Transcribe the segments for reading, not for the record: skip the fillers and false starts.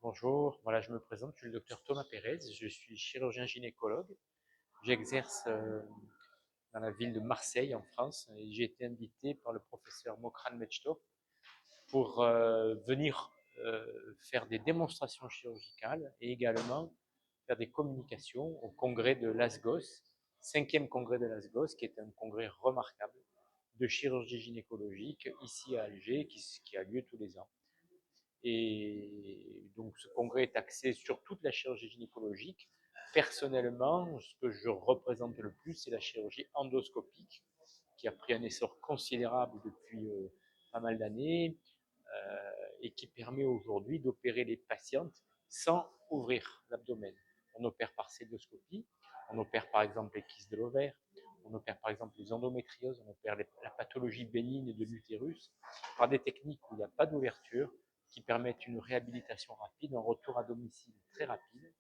Bonjour, voilà, je me présente, je suis le docteur Thomas Pérez, je suis chirurgien gynécologue. J'exerce dans la ville de Marseille en France et j'ai été invité par le professeur Mokran Mechto pour venir faire des démonstrations chirurgicales et également faire des communications au congrès de l'ASGOS, 5e congrès de l'ASGOS, qui est un congrès remarquable de chirurgie gynécologique ici à Alger, qui a lieu tous les ans. Et donc ce congrès est axé sur toute la chirurgie gynécologique. Personnellement, ce que je représente le plus, c'est la chirurgie endoscopique, qui a pris un essor considérable depuis pas mal d'années et qui permet aujourd'hui d'opérer les patientes sans ouvrir l'abdomen. On opère par célioscopie, on opère par exemple les kystes de l'ovaire, on opère par exemple les endométrioses, on opère la pathologie bénigne de l'utérus par des techniques où il n'y a pas d'ouverture, qui permettent une réhabilitation rapide, un retour à domicile très rapide,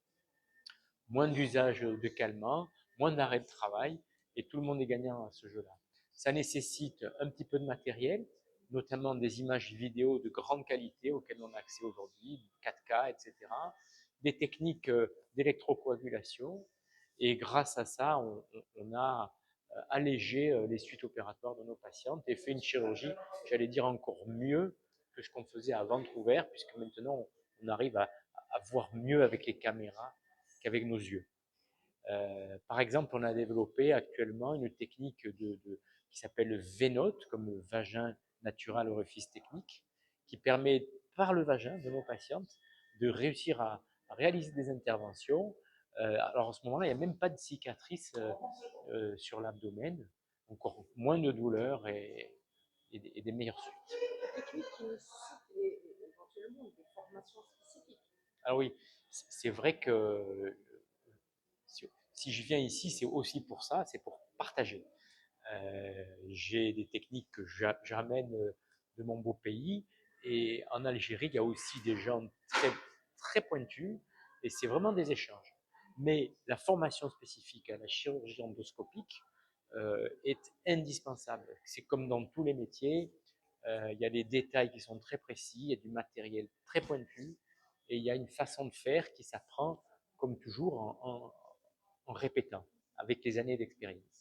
moins d'usage de calmants, moins d'arrêt de travail, et tout le monde est gagnant à ce jeu-là. Ça nécessite un petit peu de matériel, notamment des images vidéo de grande qualité auxquelles on a accès aujourd'hui, 4K, etc. Des techniques d'électrocoagulation, et grâce à ça, on a allégé les suites opératoires de nos patientes et fait une chirurgie, j'allais dire, encore mieux que ce qu'on faisait à ventre ouvert, puisque maintenant on arrive à voir mieux avec les caméras qu'avec nos yeux. Par exemple, on a développé actuellement une technique qui s'appelle le VNOT, comme le vagin natural orifice technique, qui permet par le vagin de nos patientes de réussir à réaliser des interventions. Alors en ce moment-là, il n'y a même pas de cicatrice sur l'abdomen, encore moins de douleur et des meilleures suites. Des techniques qui nécessitent éventuellement des formations spécifiques. Ah oui, c'est vrai que si je viens ici, c'est aussi pour ça, c'est pour partager. J'ai des techniques que j'amène de mon beau pays. Et en Algérie, il y a aussi des gens très pointus et c'est vraiment des échanges. Mais la formation spécifique à la chirurgie endoscopique est indispensable. C'est comme dans tous les métiers, il y a des détails qui sont très précis, il y a du matériel très pointu et il y a une façon de faire qui s'apprend, comme toujours, en répétant avec les années d'expérience.